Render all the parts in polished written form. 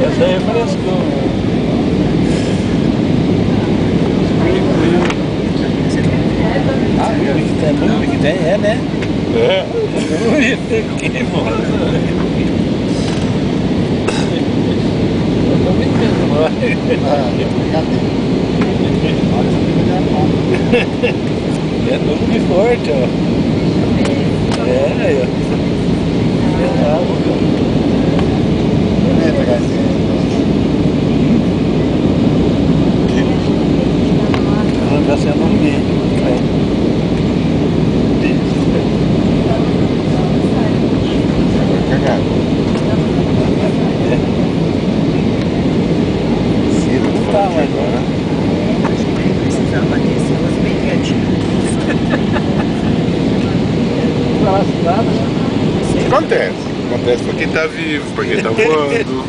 Essa aí é frescura. Ah, o que tem é, né? É. Que moça. Eu tô brincando, vai. É tudo de forte, ó. É, aí, ó. Pesado, ela tá sendo um vídeo. Não tá mais agora. Acho que nem precisava bater esse rosto bem quietinho. Acontece pra quem tá vivo, pra quem tá voando.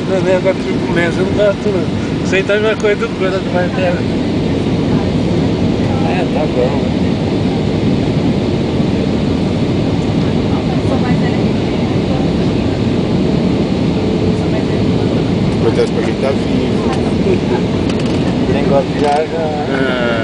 Não é da turbulência, não dá tudo. Isso aí tá a mesma coisa do coisa do martelo. É, tá bom. Acontece pra quem tá vivo. Quem gosta de viajar.